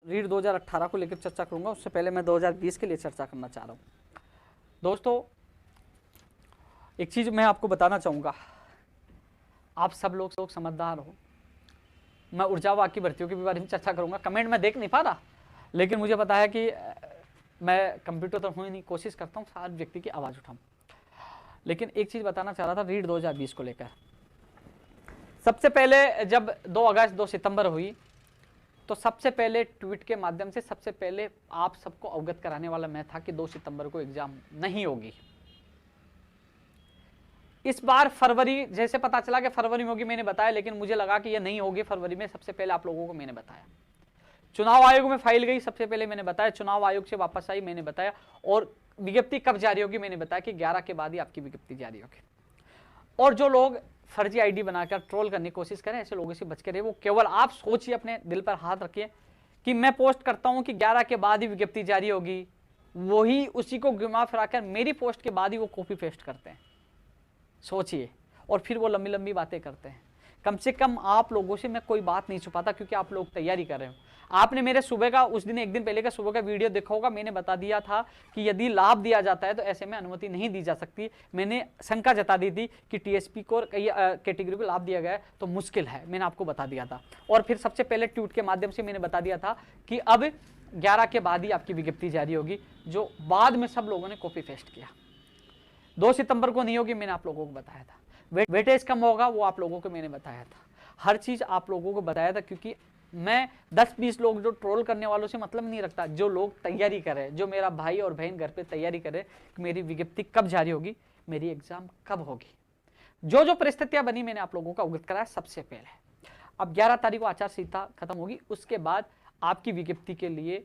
रीट 2018 को लेकर चर्चा करूंगा, उससे पहले मैं 2020 के लिए चर्चा करना चाह रहा हूँ। दोस्तों, एक चीज़ मैं आपको बताना चाहूँगा, आप सब लोग समझदार हो। मैं ऊर्जावाग की भर्तियों के बारे में चर्चा करूँगा। कमेंट में देख नहीं पा रहा, लेकिन मुझे पता है कि मैं कंप्यूटर तो हूँ ही नहीं, कोशिश करता हूँ हर व्यक्ति की आवाज़ उठाऊँ। लेकिन एक चीज़ बताना चाह रहा था रीट 2020 को लेकर। सबसे पहले जब 2 अगस्त 2 सितंबर हुई, तो सबसे पहले ट्वीट के माध्यम से सबसे पहले आप सबको अवगत कराने वाला मैं था कि 2 सितंबर को एग्जाम नहीं होगी। इस बार फरवरी, जैसे पता चला कि फरवरी में होगी, मैंने बताया, लेकिन मुझे लगा कि ये नहीं होगी फरवरी में। सबसे पहले आप लोगों को मैंने बताया, चुनाव आयोग में फाइल गई, सबसे पहले मैंने बताया, चुनाव आयोग से वापस आई, मैंने बताया, और विज्ञप्ति कब जारी होगी मैंने बताया कि 11 के बाद ही आपकी विज्ञप्ति जारी होगी। और जो लोग फर्जी आईडी बनाकर ट्रोल करने की कोशिश करें, ऐसे लोगों से बच के रहे। वो केवल आप सोचिए, अपने दिल पर हाथ रखिए कि मैं पोस्ट करता हूं कि 11 के बाद ही विज्ञप्ति जारी होगी, वही उसी को घुमा फिराकर मेरी पोस्ट के बाद ही वो कॉपी पेस्ट करते हैं। सोचिए, और फिर वो लंबी लंबी बातें करते हैं। कम से कम आप लोगों से मैं कोई बात नहीं छुपाता, क्योंकि आप लोग तैयारी कर रहे हो। आपने मेरे सुबह का, उस दिन एक दिन पहले का सुबह का वीडियो देखा होगा, मैंने बता दिया था कि यदि लाभ दिया जाता है तो ऐसे में अनुमति नहीं दी जा सकती। मैंने शंका जता दी थी कि टीएसपी को कई कैटेगरी को लाभ दिया गया है तो मुश्किल है, मैंने आपको बता दिया था। और फिर सबसे पहले ट्वीट के माध्यम से मैंने बता दिया था कि अब 11 के बाद ही आपकी विज्ञप्ति जारी होगी, जो बाद में सब लोगों ने कॉपी पेस्ट किया। 2 सितंबर को नहीं होगी, मैंने आप लोगों को बताया था। वेटेज कम होगा, वो आप लोगों को मैंने बताया था। हर चीज आप लोगों को बताया था, क्योंकि मैं 10-20 लोग जो ट्रोल करने वालों से मतलब नहीं रखता। जो लोग तैयारी कर रहे हैं, जो मेरा भाई और बहन घर पे तैयारी करे कि मेरी विज्ञप्ति कब जारी होगी, मेरी एग्जाम कब होगी, जो जो परिस्थितियां बनी मैंने आप लोगों को अवगत कराया सबसे पहले। अब 11 तारीख को आचार संहिता खत्म होगी, उसके बाद आपकी विज्ञप्ति के लिए,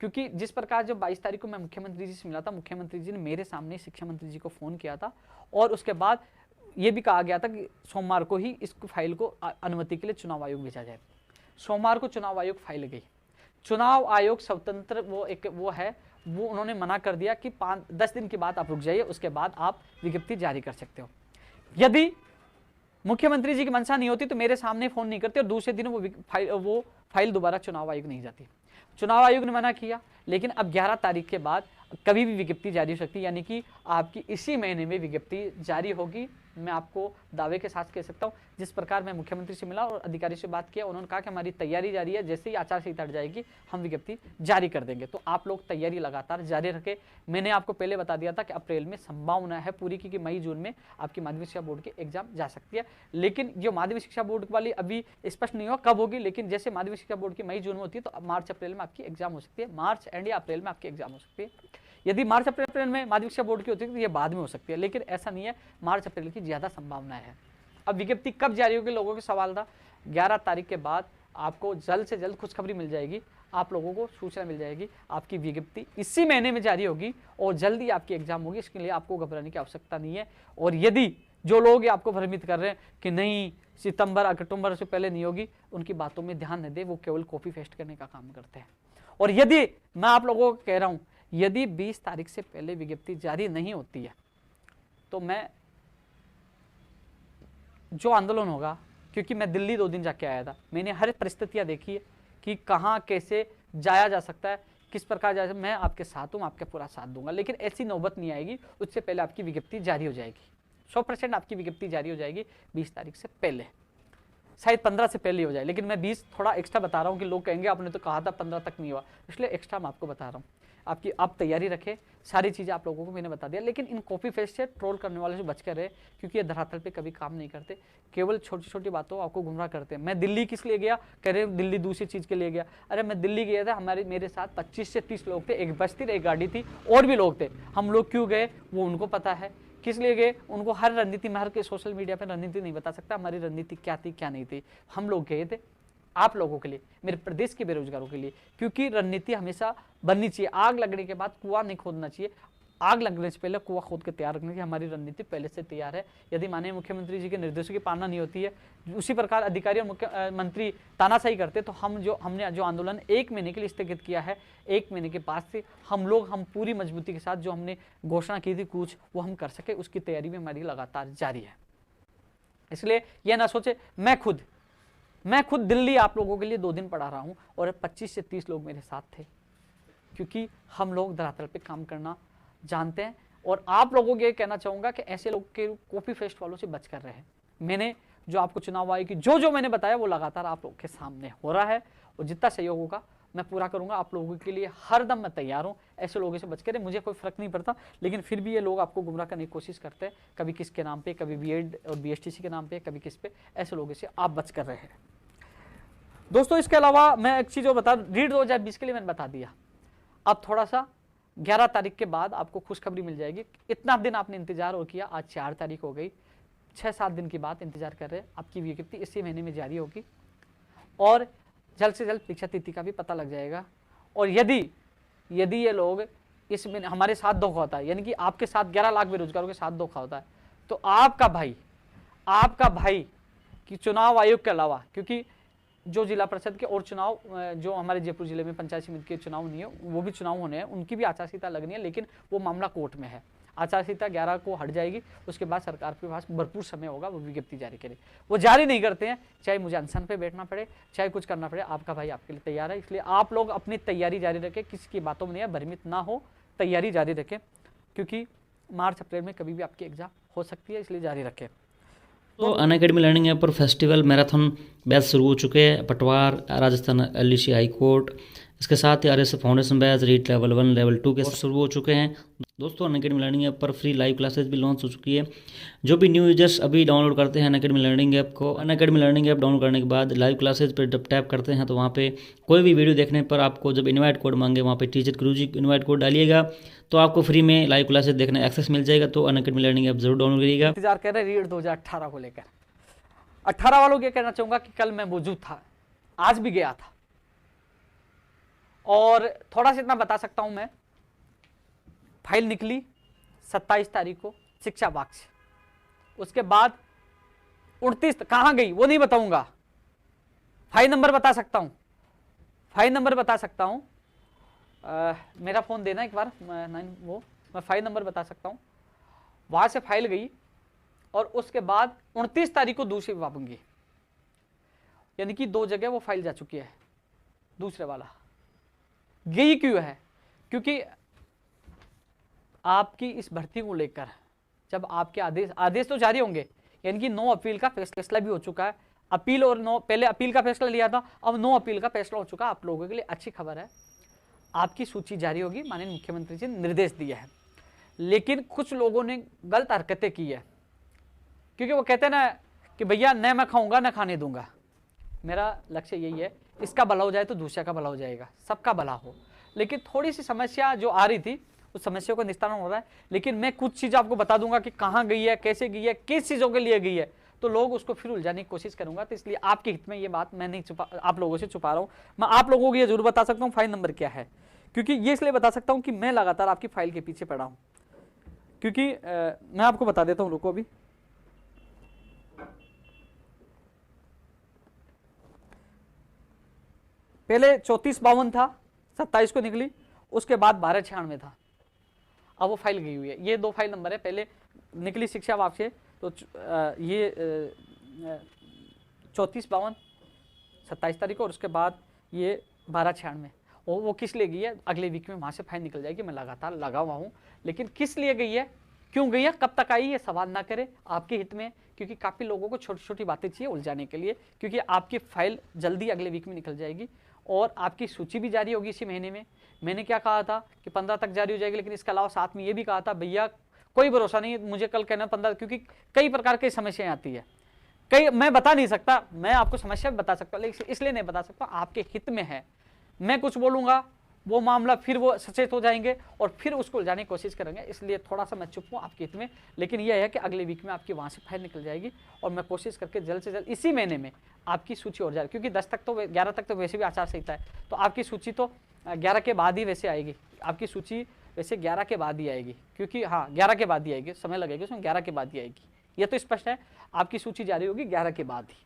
क्योंकि जिस प्रकार जब 22 तारीख को मैं मुख्यमंत्री जी से मिला था, मुख्यमंत्री जी ने मेरे सामने शिक्षा मंत्री जी को फोन किया था, और उसके बाद ये भी कहा गया था कि सोमवार को ही इस फाइल को अनुमति के लिए चुनाव आयोग भेजा जाए। सोमवार को चुनाव आयोग फाइल गई। चुनाव आयोग स्वतंत्र वो है, वो उन्होंने मना कर दिया कि 10 दिन के बाद आप रुक जाइए, उसके बाद आप विज्ञप्ति जारी कर सकते हो। यदि मुख्यमंत्री जी की मंशा नहीं होती तो मेरे सामने फोन नहीं करते, और दूसरे दिन वो फाइल दोबारा चुनाव आयोग नहीं जाती। चुनाव आयोग ने मना किया, लेकिन अब 11 तारीख के बाद कभी भी विज्ञप्ति जारी हो सकती है, यानी कि आपकी इसी महीने में विज्ञप्ति जारी होगी। मैं आपको दावे के साथ कह सकता हूं, जिस प्रकार मैं मुख्यमंत्री से मिला और अधिकारी से बात किया, उन्होंने कहा कि हमारी तैयारी जारी है, जैसे ही आचार संहिता हट जाएगी हम विज्ञप्ति जारी कर देंगे। तो आप लोग तैयारी लगातार जारी रखें। मैंने आपको पहले बता दिया था कि अप्रैल में संभावना है पूरी की मई जून में आपकी माध्यमिक शिक्षा बोर्ड की एग्जाम जा सकती है। लेकिन जो माध्यमिक शिक्षा बोर्ड वाली अभी स्पष्ट नहीं हुआ कब होगी, लेकिन जैसे माध्यमिक शिक्षा बोर्ड की मई जून में होती है, तो मार्च अप्रैल में आपकी एग्जाम हो सकती है। मार्च एंड या अप्रैल में आपकी एग्जाम हो सकती है। यदि मार्च अप्रैल में माध्यमिक शिक्षा बोर्ड की होती है तो ये बाद में हो सकती है, लेकिन ऐसा नहीं है, मार्च अप्रैल की ज्यादा संभावना है। अब विज्ञप्ति कब जारी होगी, लोगों के सवाल था। 11 तारीख के बाद आपको जल्द से जल्द खुशखबरी मिल जाएगी, आप लोगों को सूचना मिल जाएगी। आपकी विज्ञप्ति इसी महीने में जारी होगी और जल्दी आपकी एग्जाम होगी, इसके लिए आपको घबराने की आवश्यकता नहीं है। और यदि जो लोग आपको भ्रमित कर रहे हैं कि नहीं सितंबर अक्टूबर से पहले नहीं होगी, उनकी बातों में ध्यान न दे, वो केवल कॉपी पेस्ट करने का काम करते हैं। और यदि मैं आप लोगों को कह रहा हूं, यदि 20 तारीख से पहले विज्ञप्ति जारी नहीं होती है तो मैं जो आंदोलन होगा, क्योंकि मैं दिल्ली 2 दिन जाके आया था, मैंने हर परिस्थितियां देखी है कि कहां कैसे जाया जा सकता है, किस प्रकार जाया, मैं आपके साथ हूं, आपका पूरा साथ दूंगा। लेकिन ऐसी नौबत नहीं आएगी, उससे पहले आपकी विज्ञप्ति जारी हो जाएगी। 100% आपकी विज्ञप्ति जारी हो जाएगी 20 तारीख से पहले, शायद 15 से पहले हो जाए, लेकिन मैं 20 थोड़ा एक्स्ट्रा बता रहा हूं कि लोग कहेंगे आपने तो कहा था 15 तक नहीं हुआ, इसलिए एक्स्ट्रा मैं आपको बता रहा हूं। आपकी आप तैयारी रखें, सारी चीज़ें आप लोगों को मैंने बता दिया। लेकिन इन कॉपी पेस्ट से ट्रोल करने वाले से बच कर रहे, क्योंकि ये धरातल पे कभी काम नहीं करते, केवल छोटी छोटी बातों आपको गुमराह करते हैं। मैं दिल्ली किस लिए गया, कह रहे दिल्ली दूसरी चीज़ के लिए गया। अरे मैं दिल्ली गया था, मेरे साथ 25 से 30 लोग थे, एक बस थी, एक गाड़ी थी, और भी लोग थे। हम लोग क्यों गए वो उनको पता है, किस लिए गए उनको हर रणनीति में, हर के सोशल मीडिया पर रणनीति नहीं बता सकता हमारी रणनीति क्या थी क्या नहीं थी। हम लोग गए थे आप लोगों के लिए, मेरे प्रदेश के बेरोजगारों के लिए, क्योंकि रणनीति हमेशा बननी चाहिए। आग लगने के बाद कुआं नहीं खोदना चाहिए, आग लगने से पहले कुआं खोद के तैयार रखने की हमारी रणनीति पहले से तैयार है। यदि माननीय मुख्यमंत्री जी के निर्देशों की पालना नहीं होती है, उसी प्रकार अधिकारी और मुख्यमंत्री तानाशाही करते, तो हमने जो आंदोलन 1 महीने के लिए स्थगित किया है, 1 महीने के बाद से हम पूरी मजबूती के साथ जो हमने घोषणा की थी कुछ, वो हम कर सके, उसकी तैयारी भी हमारी लगातार जारी है। इसलिए यह ना सोचे मैं खुद मैं खुद दिल्ली आप लोगों के लिए 2 दिन पढ़ा रहा हूँ और 25 से 30 लोग मेरे साथ थे, क्योंकि हम लोग धरातल पे काम करना जानते हैं। और आप लोगों को ये कहना चाहूँगा कि ऐसे लोग के कॉपी पेस्ट वालों से बच कर रहे हैं। मैंने जो आपको चुनाव आयोग की जो मैंने बताया वो लगातार आप लोगों के सामने हो रहा है, और जितना सहयोग होगा मैं पूरा करूंगा। आप लोगों के लिए हर दम मैं तैयार हूँ। ऐसे लोगों से बच कर, मुझे कोई फर्क नहीं पड़ता, लेकिन फिर भी ये लोग आपको गुमराह करने की कोशिश करते हैं, कभी किसके नाम पे, कभी बीएड और बीएसटीसी के नाम पे, कभी किस पे। ऐसे लोगों से आप बच कर रहे हैं दोस्तों। इसके अलावा मैं एक चीज़ और बता, रीड 2020 के लिए मैंने बता दिया। अब थोड़ा सा 11 तारीख के बाद आपको खुशखबरी मिल जाएगी। इतना दिन आपने इंतजार और किया, आज 4 तारीख हो गई, 6-7 दिन की बात इंतजार कर रहे हैं। आपकी विज्ञप्ति इसी महीने में जारी होगी और जल्द से जल्द परीक्षा तिथि का भी पता लग जाएगा। और यदि ये लोग इस महीने हमारे साथ धोखा होता है, यानी कि आपके साथ 11 लाख बेरोजगारों के साथ धोखा होता है, तो आपका भाई कि चुनाव आयोग के अलावा, क्योंकि जो जिला परिषद के और चुनाव जो हमारे जयपुर जिले में पंचायत समिति के चुनाव नहीं है, वो भी चुनाव होने हैं, उनकी भी आचार संहिता लगनी है, लेकिन वो मामला कोर्ट में है। आचार संहिता 11 को हट जाएगी, उसके बाद सरकार के पास भरपूर समय होगा, वो विज्ञप्ति जारी करे। वो जारी नहीं करते हैं, चाहे मुझे अनशन पे बैठना पड़े, चाहे कुछ करना पड़े, आपका भाई आपके लिए तैयार है। इसलिए आप लोग अपनी तैयारी जारी रखें, किसी की बातों में नहीं है, भ्रमित ना हो, तैयारी जारी रखें, क्योंकि मार्च अप्रैल में कभी भी आपकी एग्जाम हो सकती है, इसलिए जारी रखें। तो अनअकैडमी लर्निंग ऐप पर फेस्टिवल मैराथन बैच शुरू हो चुके हैं। पटवार, राजस्थान एलडीसी हाई कोर्ट, इसके साथ ही RSF foundation batch, REET level 1 level 2 के शुरू हो चुके हैं दोस्तों। अनअकैडमी लर्निंग ऐप पर फ्री लाइव क्लासेस भी लॉन्च हो चुकी है। जो भी न्यू यूजर्स अभी डाउनलोड करते हैं अनअकैडमी लर्निंग ऐप को, अनअकैडमी लर्निंग ऐप डाउनलोड करने के बाद लाइव क्लासेस पर जब टैप करते हैं तो वहाँ पे कोई भी वीडियो देखने पर आपको जब इन्वाइट कोड मांगे, वहाँ पे टीचर गुरुजी इन्वाइट कोड डालिएगा तो आपको फ्री में लाइव क्लासेस देखने एक्सेस मिल जाएगा। तो अनअकैडमी लर्निंग ऐप जरूर डाउनलोड करिएगा। इंतजार कर रहे हैं रीट 2018 को लेकर। 18 वालों को कहना चाहूंगा कि कल मैं मौजूद था, आज भी गया था, और थोड़ा सा इतना बता सकता हूं मैं, फाइल निकली 27 तारीख को शिक्षा विभाग से, उसके बाद 29 कहां गई वो नहीं बताऊंगा, फाइल नंबर बता सकता हूं, मेरा फोन देना एक बार, मैं फाइल नंबर बता सकता हूं। वहां से फाइल गई और उसके बाद 29 तारीख को दूसरी पाऊंगी, यानी कि 2 जगह वो फाइल जा चुकी है। दूसरे वाला गई क्यों है? क्योंकि आपकी इस भर्ती को लेकर जब आपके आदेश तो जारी होंगे, यानी कि 9 अपील का फैसला भी हो चुका है। अपील और 9 पहले अपील का फैसला लिया था, अब 9 अपील का फैसला हो चुका। आप लोगों के लिए अच्छी खबर है, आपकी सूची जारी होगी, माननीय मुख्यमंत्री जी ने निर्देश दिया है। लेकिन कुछ लोगों ने गलत हरकतें की है, क्योंकि वो कहते हैं ना कि भैया न मैं खाऊंगा न खाने दूंगा। मेरा लक्ष्य यही है, इसका भला हो जाए तो दूसरे का भला हो जाएगा, सबका भला हो। लेकिन थोड़ी सी समस्या जो आ रही थी उस समस्या को निस्तारण हो रहा है। लेकिन मैं कुछ चीज़ आपको बता दूंगा कि कहाँ गई है, कैसे गई है, किस चीज़ों के लिए गई है, तो लोग उसको फिर उलझाने की कोशिश करूंगा। तो इसलिए आपके हित में ये बात मैं नहीं आप लोगों से छुपा रहा हूँ। मैं आप लोगों को ये जरूर बता सकता हूँ फाइल नंबर क्या है, क्योंकि ये इसलिए बता सकता हूँ कि मैं लगातार आपकी फाइल के पीछे पड़ा हूँ। क्योंकि मैं आपको बता देता हूँ, रुको अभी, पहले 3452 था, 27 को निकली, उसके बाद 1296 था, अब वो फाइल गई हुई है। ये 2 फाइल नंबर है, पहले निकली शिक्षा विभाग से तो ये 3452 27 तारीख को, और उसके बाद ये 1296 और वो किस लिए गई है अगले वीक में वहाँ से फाइल निकल जाएगी। मैं लगातार लगा हुआ हूँ, लेकिन किस लिए गई है, क्यों गई है, कब तक आई, ये सवाल ना करें, आपके हित में, क्योंकि काफ़ी लोगों को छोटी छोटी बातें चाहिए उलझाने के लिए। क्योंकि आपकी फाइल जल्दी अगले वीक में निकल जाएगी और आपकी सूची भी जारी होगी इसी महीने में। मैंने क्या कहा था कि 15 तक जारी हो जाएगी, लेकिन इसके अलावा साथ में ये भी कहा था भैया कोई भरोसा नहीं मुझे कल कहना 15, क्योंकि कई प्रकार की समस्याएं आती है, कई मैं बता नहीं सकता, मैं आपको समस्या भी बता सकता हूँ, लेकिन इसलिए नहीं बता सकता, आपके हित में है। मैं कुछ बोलूँगा वो मामला फिर वो सचेत हो जाएंगे और फिर उसको उलझाने की कोशिश करेंगे, इसलिए थोड़ा सा मैं चुप हूँ आपके हित में। लेकिन यह है कि अगले वीक में आपकी वहाँ से फाइल निकल जाएगी और मैं कोशिश करके जल्द से जल्द इसी महीने में आपकी सूची हो जाएगी, क्योंकि 10 तक तो 11 तक तो वैसे भी आचार संहिता है, तो आपकी सूची तो 11 के बाद ही वैसे आएगी, आपकी सूची वैसे 11 के बाद ही आएगी, क्योंकि हाँ 11 के बाद ही आएगी, समय लगेगा उसमें, 11 के बाद ही आएगी, ये तो स्पष्ट है। आपकी सूची जारी होगी 11 के बाद ही,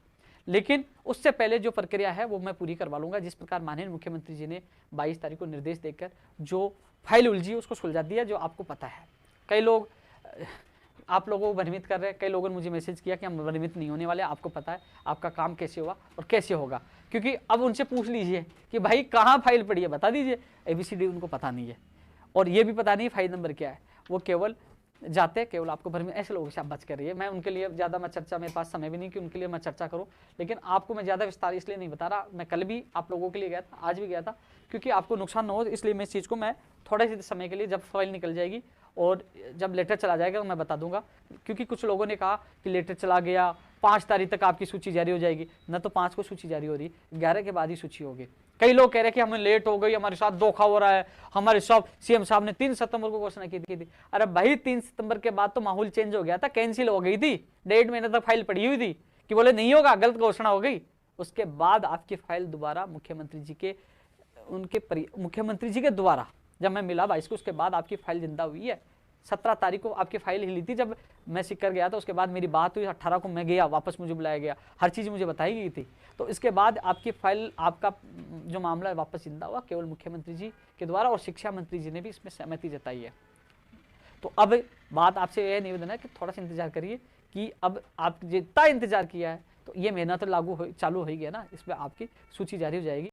लेकिन उससे पहले जो प्रक्रिया है वो मैं पूरी करवा लूंगा। जिस प्रकार माननीय मुख्यमंत्री जी ने 22 तारीख को निर्देश देकर जो फाइल उलझी उसको सुलझा दिया, जो आपको पता है। कई लोग आप लोगों को भ्रमित कर रहे हैं। कई लोगों ने मुझे मैसेज किया कि हम भ्रमित नहीं होने वाले, आपको पता है आपका काम कैसे हुआ और कैसे होगा। क्योंकि अब उनसे पूछ लीजिए कि भाई कहाँ फाइल पड़ी है, बता दीजिए। ABCD उनको पता नहीं है और ये भी पता नहीं फाइल नंबर क्या है। वो केवल जाते केवल आपको भ्रमित, ऐसे लोगों से आप बच कर रहिए। मैं उनके लिए ज़्यादा मैं चर्चा, मेरे पास समय भी नहीं कि उनके लिए मैं चर्चा करूं, लेकिन आपको मैं ज़्यादा विस्तार इसलिए नहीं बता रहा। मैं कल भी आप लोगों के लिए गया था, आज भी गया था, क्योंकि आपको नुकसान न हो, इसलिए मैं इस चीज़ को मैं थोड़े से समय के लिए, जब फाइल निकल जाएगी और जब लेटर चला जाएगा तो मैं बता दूंगा। क्योंकि कुछ लोगों ने कहा कि लेटर चला गया 5 तारीख तक आपकी सूची जारी हो जाएगी, न तो 5 को सूची जारी हो रही, 11 के बाद ही सूची होगी। कई लोग कह रहे हैं कि हमें लेट हो गई, हमारे साथ धोखा हो रहा है, हमारे साथ CM साहब ने 3 सितंबर को घोषणा की थी। अरे भाई 3 सितंबर के बाद तो माहौल चेंज हो गया था, कैंसिल हो गई थी, 1.5 महीने तक फाइल पड़ी हुई थी कि बोले नहीं होगा, गलत घोषणा हो गई। उसके बाद आपकी फाइल दोबारा मुख्यमंत्री जी के द्वारा जब मैं मिला 22 को, उसके बाद आपकी फाइल जिंदा हुई है। 17 तारीख को आपकी फाइल हिली थी जब मैं सिक्कर गया था, उसके बाद मेरी बात हुई, 18 को मैं गया, वापस मुझे बुलाया गया, हर चीज़ मुझे बताई गई थी। तो इसके बाद आपकी फाइल, आपका जो मामला है वापस जिंदा हुआ केवल मुख्यमंत्री जी के द्वारा, और शिक्षा मंत्री जी ने भी इसमें सहमति जताई है। तो अब बात आपसे यह निवेदन है कि थोड़ा सा इंतजार करिए कि अब आप जितना इंतजार किया है तो ये महीना तो चालू हो ही गया ना, इसमें आपकी सूची जारी हो जाएगी।